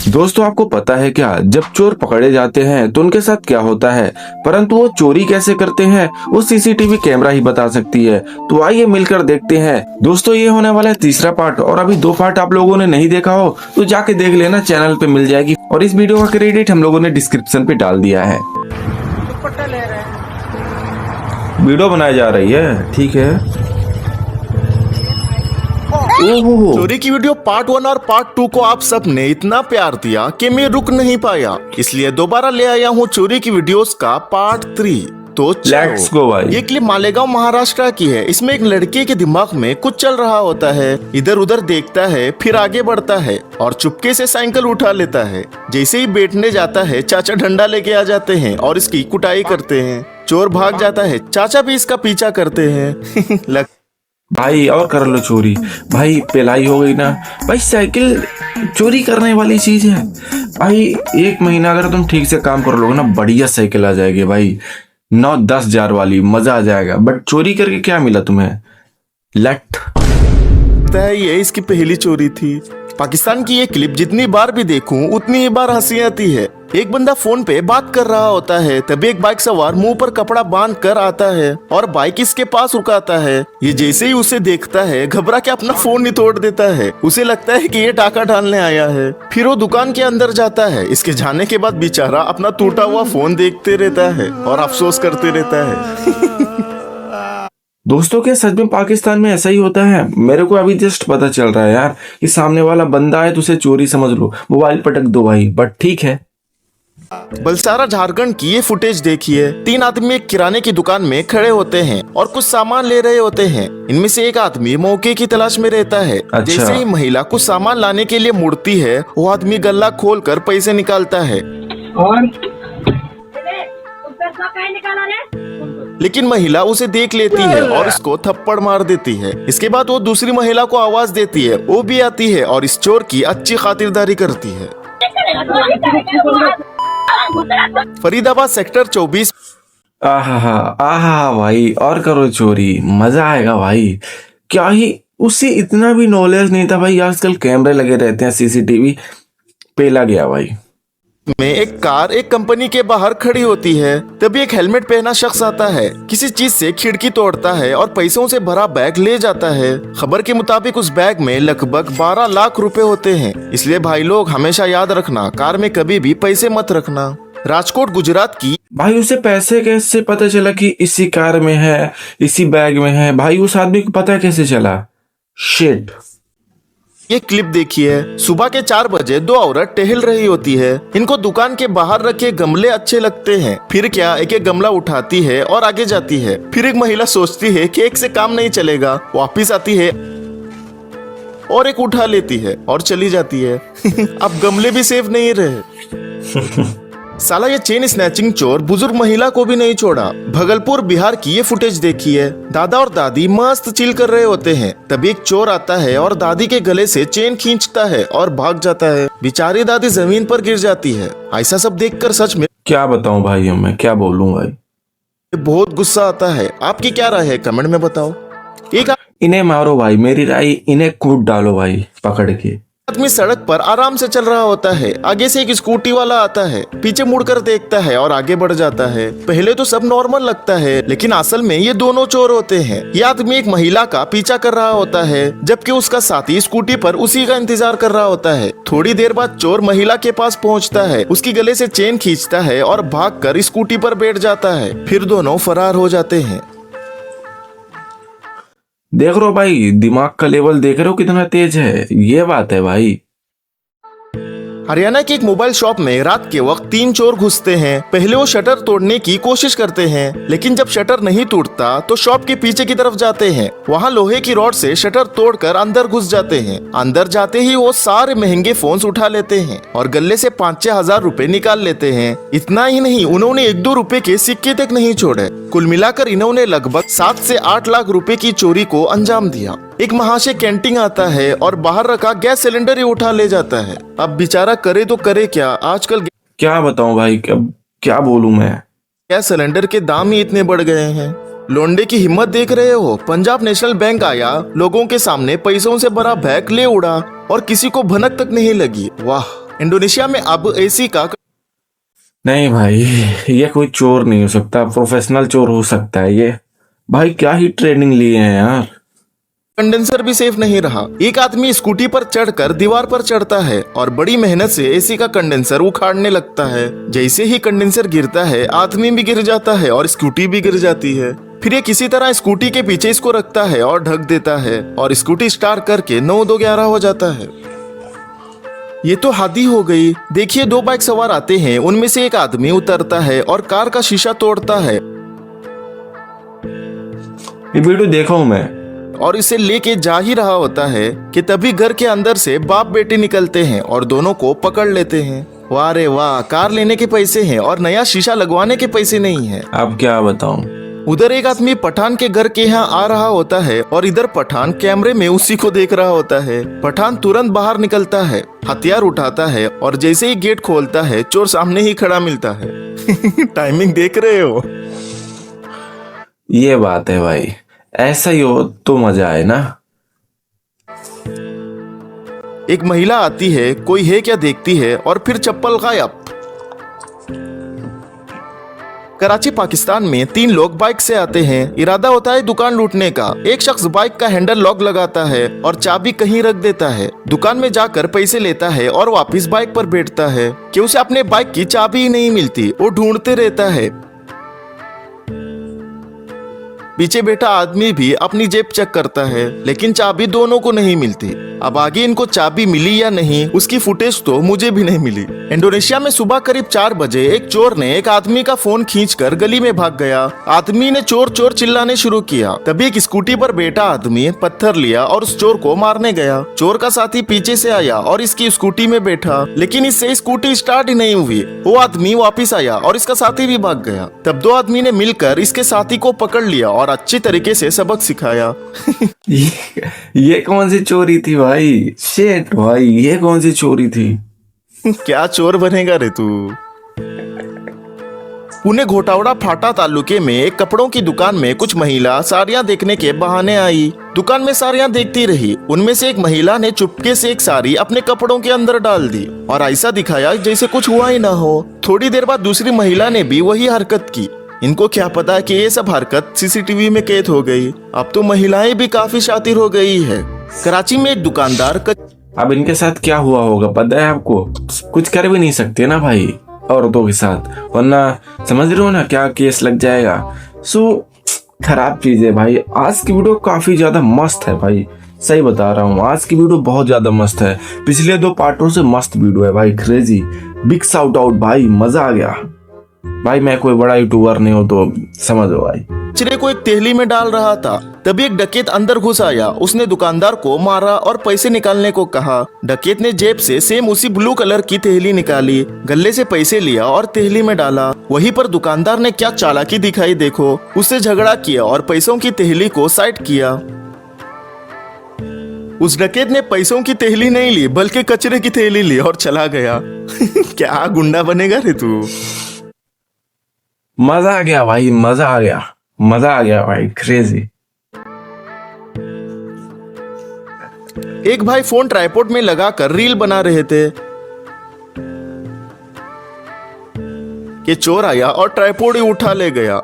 दोस्तों आपको पता है क्या, जब चोर पकड़े जाते हैं तो उनके साथ क्या होता है, परंतु वो चोरी कैसे करते हैं वो सीसीटीवी कैमरा ही बता सकती है। तो आइए मिलकर देखते हैं। दोस्तों ये होने वाला है तीसरा पार्ट, और अभी 2 पार्ट आप लोगों ने नहीं देखा हो तो जाके देख लेना, चैनल पे मिल जाएगी। और इस वीडियो का क्रेडिट हम लोगों ने डिस्क्रिप्शन पे डाल दिया है। वीडियो बनाई जा रही है, ठीक है। ओहो, चोरी की वीडियो पार्ट 1 और पार्ट 2 को आप सब ने इतना प्यार दिया कि मैं रुक नहीं पाया, इसलिए दोबारा ले आया हूँ चोरी की वीडियोस का पार्ट 3। तो लेट्स गो भाई। ये क्लिप मालेगांव महाराष्ट्र की है। इसमें एक लड़के के दिमाग में कुछ चल रहा होता है, इधर उधर देखता है, फिर आगे बढ़ता है और चुपके से साइकिल उठा लेता है। जैसे ही बैठने जाता है चाचा डंडा लेके आ जाते हैं और इसकी कुटाई करते हैं। चोर भाग जाता है, चाचा भी इसका पीछा करते हैं। भाई और कर लो चोरी, भाई पिलाई हो गई ना भाई। साइकिल चोरी करने वाली चीज है भाई। 1 महीना अगर तुम ठीक से काम कर लोगे ना, बढ़िया साइकिल आ जाएगी भाई, 9-10 हजार वाली, मजा आ जाएगा। बट चोरी करके क्या मिला तुम्हें? लट ये इसकी पहली चोरी थी। पाकिस्तान की ये क्लिप जितनी बार भी देखूं उतनी ही बार हंसी आती है। एक बंदा फोन पे बात कर रहा होता है, तभी एक बाइक सवार मुंह पर कपड़ा बांध कर आता है और बाइक इसके पास रुकाता है। ये जैसे ही उसे देखता है घबरा के अपना फोन ही तोड़ देता है। उसे लगता है कि ये डाका डालने आया है। फिर वो दुकान के अंदर जाता है। इसके जाने के बाद बेचारा अपना टूटा हुआ फोन देखते रहता है और अफसोस करते रहता है। दोस्तों क्या सच में पाकिस्तान में ऐसा ही होता है? मेरे को अभी जस्ट पता चल रहा है यार कि सामने वाला बंदा है तो उसे चोरी समझ लो, मोबाइल पटक दो भाई। बट ठीक है। बलसारा झारखंड की ये फुटेज देखिए। 3 आदमी एक किराने की दुकान में खड़े होते हैं और कुछ सामान ले रहे होते हैं। इनमें से एक आदमी मौके की तलाश में रहता है। अच्छा। जैसे ही महिला कुछ सामान लाने के लिए मुड़ती है, वो आदमी गल्ला खोलकर पैसे निकालता है और लेकिन महिला उसे देख लेती है और इसको थप्पड़ मार देती है। इसके बाद वो दूसरी महिला को आवाज देती है, वो भी आती है और इस चोर की अच्छी खातिरदारी करती है। फरीदाबाद सेक्टर 24। आहा भाई और करो चोरी, मजा आएगा भाई। क्या ही उसे इतना भी नॉलेज नहीं था भाई। आजकल कैमरे लगे रहते हैं, सीसीटीवी पेला गया भाई। में एक कार एक कंपनी के बाहर खड़ी होती है, तभी एक हेलमेट पहना शख्स आता है, किसी चीज से खिड़की तोड़ता है और पैसों से भरा बैग ले जाता है। खबर के मुताबिक उस बैग में लगभग 12 लाख रुपए होते हैं। इसलिए भाई लोग हमेशा याद रखना, कार में कभी भी पैसे मत रखना। राजकोट गुजरात की। भाई उसे पैसे कैसे पता चला कि इसी कार में है, इसी बैग में है? भाई उस आदमी को पता कैसे चला? शिट। ये क्लिप देखिए। सुबह के 4 बजे 2 औरत टहल रही होती है। इनको दुकान के बाहर रखे गमले अच्छे लगते हैं। फिर क्या एक एक गमला उठाती है और आगे जाती है। फिर एक महिला सोचती है कि एक से काम नहीं चलेगा, वापिस आती है और एक उठा लेती है और चली जाती है। अब गमले भी सेफ नहीं रहे। साला ये चेन स्नैचिंग चोर बुजुर्ग महिला को भी नहीं छोड़ा। भगलपुर बिहार की ये फुटेज देखिए। दादा और दादी मस्त चिल कर रहे होते हैं, तभी एक चोर आता है और दादी के गले से चेन खींचता है और भाग जाता है। बेचारी दादी जमीन पर गिर जाती है। ऐसा सब देखकर सच में क्या बताऊं भाई, मैं क्या बोलूं भाई। बहुत गुस्सा आता है। आपकी क्या राय है कमेंट में बताओ। एक इन्हें मारो भाई, मेरी राय इन्हें कूद डालो भाई पकड़ के। आदमी सड़क पर आराम से चल रहा होता है। आगे से एक स्कूटी वाला आता है, पीछे मुड़कर देखता है और आगे बढ़ जाता है। पहले तो सब नॉर्मल लगता है, लेकिन असल में ये दोनों चोर होते हैं। ये आदमी एक महिला का पीछा कर रहा होता है, जबकि उसका साथी स्कूटी पर उसी का इंतजार कर रहा होता है। थोड़ी देर बाद चोर महिला के पास पहुंचता है, उसकी गले से चेन खींचता है और भागकर स्कूटी पर बैठ जाता है। फिर दोनों फरार हो जाते हैं। देख रहे हो भाई, दिमाग का लेवल देख रहे हो कितना तेज है? ये बात है भाई। हरियाणा की एक मोबाइल शॉप में रात के वक्त 3 चोर घुसते हैं। पहले वो शटर तोड़ने की कोशिश करते हैं, लेकिन जब शटर नहीं टूटता तो शॉप के पीछे की तरफ जाते हैं। वहाँ लोहे की रॉड से शटर तोड़कर अंदर घुस जाते हैं। अंदर जाते ही वो सारे महंगे फोन्स उठा लेते हैं और गले से 5-6 हजार रुपए निकाल लेते हैं। इतना ही नहीं, उन्होंने 1-2 रुपए के सिक्के तक नहीं छोड़े। कुल मिलाकर इन्होंने लगभग 7 से 8 लाख रुपए की चोरी को अंजाम दिया। एक महाशय कैंटीन आता है और बाहर रखा गैस सिलेंडर ही उठा ले जाता है। अब बेचारा करे तो करे क्या, आजकल क्या बताऊं भाई, क्या बोलूं मैं। गैस सिलेंडर के दाम ही इतने बढ़ गए हैं। लोंडे की हिम्मत देख रहे हो? पंजाब नेशनल बैंक आया, लोगों के सामने पैसों से भरा बैग ले उड़ा और किसी को भनक तक नहीं लगी। वाह इंडोनेशिया में अब एसी का नहीं भाई, ये कोई चोर नहीं हो सकता, प्रोफेशनल चोर हो सकता है ये। भाई क्या ही ट्रेनिंग लिए हैं यार। कंडेंसर भी सेफ नहीं रहा। एक आदमी स्कूटी पर चढ़कर दीवार पर चढ़ता है और बड़ी मेहनत से एसी का कंडेंसर उखाड़ने लगता है। जैसे ही कंडेंसर गिरता है, आदमी भी गिर जाता है और स्कूटी भी गिर जाती है। फिर ये किसी तरह स्कूटी के पीछे इसको रखता है और ढक देता है और स्कूटी स्टार्ट करके 9-2-11 हो जाता है। ये तो हद ही हो गई। देखिए, 2 बाइक सवार आते हैं, उनमें से एक आदमी उतरता है और कार का शीशा तोड़ता है ये वीडियो देखा हूं मैं। और इसे लेके जा ही रहा होता है कि तभी घर के अंदर से बाप बेटे निकलते हैं और दोनों को पकड़ लेते हैं। वाह रे वाह, कार लेने के पैसे हैं और नया शीशा लगवाने के पैसे नहीं है। अब क्या बताऊं। उधर एक आदमी पठान के घर के यहाँ आ रहा होता है और इधर पठान कैमरे में उसी को देख रहा होता है। पठान तुरंत बाहर निकलता है, हथियार उठाता है और जैसे ही गेट खोलता है, चोर सामने ही खड़ा मिलता है। टाइमिंग देख रहे हो? ये बात है भाई, ऐसा ही हो तो मजा आए ना। एक महिला आती है, कोई है क्या देखती है और फिर चप्पल गायब। कराची पाकिस्तान में 3 लोग बाइक से आते हैं। इरादा होता है दुकान लूटने का। एक शख्स बाइक का हैंडल लॉक लगाता है और चाबी कहीं रख देता है। दुकान में जाकर पैसे लेता है और वापस बाइक पर बैठता है कि उसे अपने बाइक की चाबी ही नहीं मिलती। वो ढूंढते रहता है। पीछे बैठा आदमी भी अपनी जेब चेक करता है, लेकिन चाबी दोनों को नहीं मिलती। अब आगे इनको चाबी मिली या नहीं, उसकी फुटेज तो मुझे भी नहीं मिली। इंडोनेशिया में सुबह करीब 4 बजे एक चोर ने एक आदमी का फोन खींचकर गली में भाग गया। आदमी ने चोर चोर चिल्लाने शुरू किया। तभी एक स्कूटी पर बैठा आदमी पत्थर लिया और उस चोर को मारने गया। चोर का साथी पीछे से आया और इसकी स्कूटी में बैठा, लेकिन इससे स्कूटी स्टार्ट ही नहीं हुई। वो आदमी वापिस आया और इसका साथी भी भाग गया। तब 2 आदमी ने मिलकर इसके साथी को पकड़ लिया और अच्छी तरीके से सबक सिखाया। ये कौन सी चोरी थी भाई? शेट भाई, ये कौन सी चोरी थी? क्या चोर बनेगा रे तू। पुणे घोटावड़ा फाटा तालुके में एक कपड़ों की दुकान में कुछ महिला साड़ियां देखने के बहाने आई। दुकान में साड़ियां देखती रही। उनमें से एक महिला ने चुपके से एक साड़ी अपने कपड़ों के अंदर डाल दी और ऐसा दिखाया जैसे कुछ हुआ ही ना हो। थोड़ी देर बाद दूसरी महिला ने भी वही हरकत की। इनको क्या पता कि ये सब हरकत सीसीटीवी में कैद हो गई। अब तो महिलाएं भी काफी शातिर हो गई है। कराची में एक दुकानदार अब इनके साथ क्या हुआ होगा पता है आपको? कुछ कर भी नहीं सकते ना भाई औरतों के साथ, वरना समझ रहे हो ना क्या केस लग जाएगा। खराब चीज है भाई। आज की वीडियो काफी ज्यादा मस्त है भाई, सही बता रहा हूँ। आज की वीडियो बहुत ज्यादा मस्त है। पिछले 2 पार्टों से मस्त वीडियो है भाई, क्रेजी। बिग शाउट आउट भाई, मजा आ गया भाई। मैं कोई बड़ा यूट्यूबर नहीं हूँ तो समझो भाई। कचरे को एक तेहली में डाल रहा था, तभी एक डकैत अंदर घुस आया। उसने दुकानदार को मारा और पैसे निकालने को कहा। डकैत ने जेब से सेम उसी ब्लू कलर की तेहली निकाली, गले से पैसे लिया और तेहली में डाला। वहीं पर दुकानदार ने क्या चालाकी दिखाई देखो। उससे झगड़ा किया और पैसों की तेहली को साइड किया। उस डकैत ने पैसों की तेहली नहीं ली, बल्कि कचरे की तेहली ली और चला गया। क्या गुंडा बनेगा रे तू। मजा आ गया भाई, मजा आ गया, मजा आ गया भाई, क्रेजी। एक भाई फोन ट्राइपॉड में लगाकर रील बना रहे थे कि चोर आया और ट्राइपॉड ही उठा ले गया।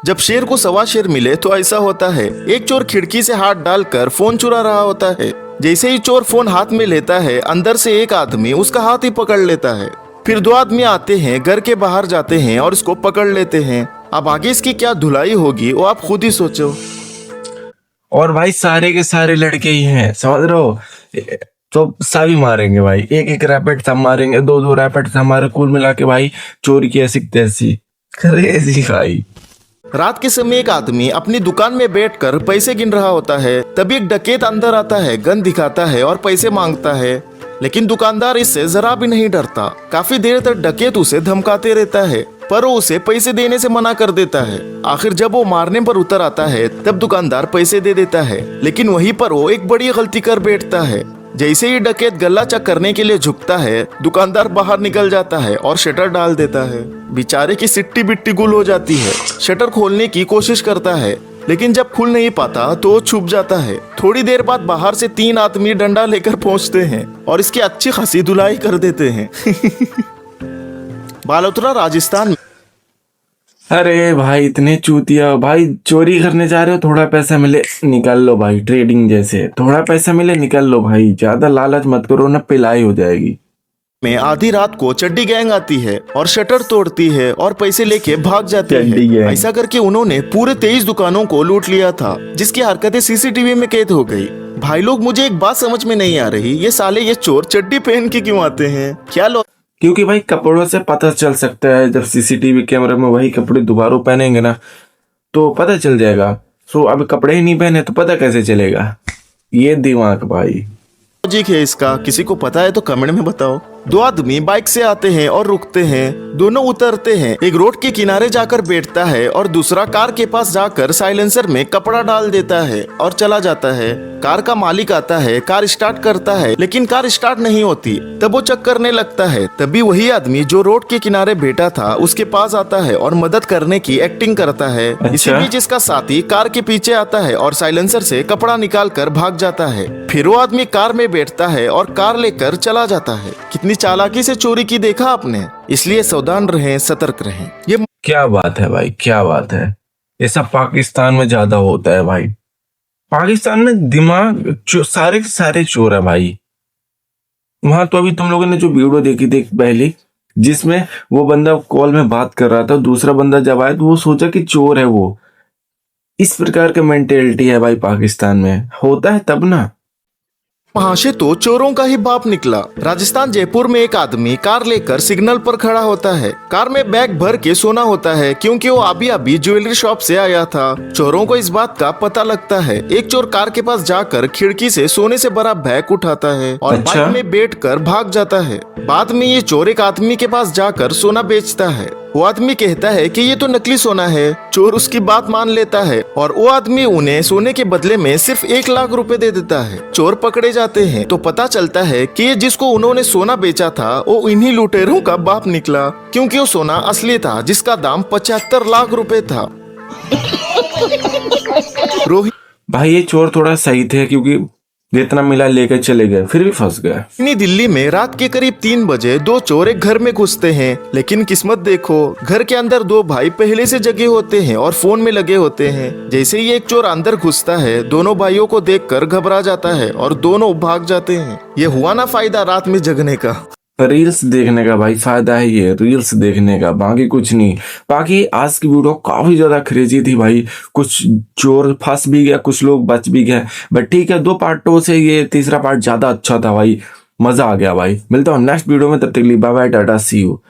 जब शेर को 1.25 शेर मिले तो ऐसा होता है। एक चोर खिड़की से हाथ डालकर फोन चुरा रहा होता है। जैसे ही चोर फोन हाथ में लेता है, अंदर से एक आदमी उसका हाथ ही पकड़ लेता है। फिर 2 आदमी आते हैं, घर के बाहर जाते हैं और इसको पकड़ लेते हैं। अब आगे इसकी क्या धुलाई होगी वो आप खुद ही सोचो। और भाई सारे के सारे लड़के ही हैं, समझ रहे हो? तो सभी मारेंगे भाई, एक रैपेट सब मारेंगे, 2 रैपेट सब मारे, कुल मिला के भाई चोरी की ऐसी तैसी क्रेजी भाई। रात के समय एक आदमी अपनी दुकान में बैठकर पैसे गिन रहा होता है। तभी एक डकैत अंदर आता है, गन दिखाता है और पैसे मांगता है, लेकिन दुकानदार इससे जरा भी नहीं डरता। काफी देर तक डकैत उसे धमकाते रहता है, पर वो उसे पैसे देने से मना कर देता है। आखिर जब वो मारने पर उतर आता है, तब दुकानदार पैसे दे देता है, लेकिन वहीं पर वो एक बड़ी गलती कर बैठता है। जैसे ही डकैत गला चेक करने के लिए झुकता है, दुकानदार बाहर निकल जाता है और शटर डाल देता है। बेचारे की सिट्टी बिट्टी गुल हो जाती है। शटर खोलने की कोशिश करता है, लेकिन जब खुल नहीं पाता तो वो छुप जाता है। थोड़ी देर बाद बाहर से 3 आदमी डंडा लेकर पहुंचते हैं और इसकी अच्छी खासी धुलाई कर देते हैं। बालोतरा राजस्थान में अरे भाई इतने चूतिया भाई, चोरी करने जा रहे हो, थोड़ा पैसा मिले निकाल लो भाई, ट्रेडिंग जैसे थोड़ा पैसा मिले निकाल लो भाई, ज्यादा लालच मत करो ना, पिलाई हो जाएगी। आधी रात को चड्डी गैंग आती है और शटर तोड़ती है और पैसे लेके भाग जाते चड्डी हैं। गैंग। ऐसा करके उन्होंने पूरे 23 दुकानों को लूट लिया था, जिसकी हरकतें सीसीटीवी में कैद हो गई। भाई लोग, मुझे एक बात समझ में नहीं आ रही, ये साले ये चोर चड्डी पहन के क्यों आते हैं? क्या लो क्योंकि भाई कपड़ों से पता चल सकता है, जब सीसीटीवी कैमरे में वही कपड़े दोबारा पहनेंगे ना तो पता चल जाएगा। सो अब कपड़े ही नहीं पहने तो पता कैसे चलेगा? ये दिमाग भाई। लॉजिक है इसका, किसी को पता है तो कमेंट में बताओ। 2 आदमी बाइक से आते हैं और रुकते हैं, दोनों उतरते हैं। एक रोड के किनारे जाकर बैठता है और दूसरा कार के पास जाकर साइलेंसर में कपड़ा डाल देता है और चला जाता है। कार का मालिक आता है, कार स्टार्ट करता है, लेकिन कार स्टार्ट नहीं होती। तब वो चेक करने लगता है। तभी वही आदमी जो रोड के किनारे बैठा था उसके पास आता है और मदद करने की एक्टिंग करता है। इसी बीच इसका साथी कार के पीछे आता है और साइलेंसर से कपड़ा निकाल कर भाग जाता है। फिर वो आदमी कार में बैठता है और कार लेकर चला जाता है। कितनी चालाकी से चोरी की देखा आपने? इसलिए सावधान रहें, सतर्क रहें। ये क्या बात है भाई, क्या बात है। ये सब पाकिस्तान में ज्यादा होता है भाई। पाकिस्तान में दिमाग सारे के सारे चोर है भाई। वहां तो अभी तुम लोगों ने जो वीडियो देखी थी पहली, जिसमें वो बंदा कॉल में बात कर रहा था, दूसरा बंदा जब आया तो वो सोचा कि चोर है वो। इस प्रकार का मेंटेलिटी है भाई पाकिस्तान में, होता है तब ना। वहां से तो चोरों का ही बाप निकला। राजस्थान जयपुर में एक आदमी कार लेकर सिग्नल पर खड़ा होता है। कार में बैग भर के सोना होता है, क्योंकि वो अभी ज्वेलरी शॉप से आया था। चोरों को इस बात का पता लगता है। एक चोर कार के पास जाकर खिड़की से सोने से भरा बैग उठाता है और अच्छा? बाइक में बैठकर भाग जाता है। बाद में ये चोर एक आदमी के पास जाकर सोना बेचता है। वो आदमी कहता है कि ये तो नकली सोना है। चोर उसकी बात मान लेता है और वो आदमी उन्हें सोने के बदले में सिर्फ 1 लाख रुपए दे देता है। चोर पकड़े जाते हैं तो पता चलता है कि ये जिसको उन्होंने सोना बेचा था वो इन्हीं लुटेरों का बाप निकला, क्योंकि वो सोना असली था जिसका दाम 75 लाख रुपए था। रोहित भाई ये चोर थोड़ा सही थे, क्योंकि जितना मिला लेकर चले गए, फिर भी फंस गए। दिल्ली में रात के करीब 3 बजे 2 चोर एक घर में घुसते हैं, लेकिन किस्मत देखो, घर के अंदर 2 भाई पहले से जगे होते हैं और फोन में लगे होते हैं। जैसे ही एक चोर अंदर घुसता है, दोनों भाइयों को देखकर घबरा जाता है और दोनों भाग जाते हैं। ये हुआ ना फायदा रात में जगने का। रील्स देखने का भाई फायदा है, ये रील्स देखने का, बाकी कुछ नहीं। बाकी आज की वीडियो काफी ज्यादा क्रेजी थी भाई। कुछ चोर फंस भी गया, कुछ लोग बच भी गए, बट ठीक है, 2 पार्टों से ये तीसरा पार्ट ज्यादा अच्छा था भाई। मजा आ गया भाई। मिलता हूँ नेक्स्ट वीडियो में, तब तक के लिए bye bye, tata, see you.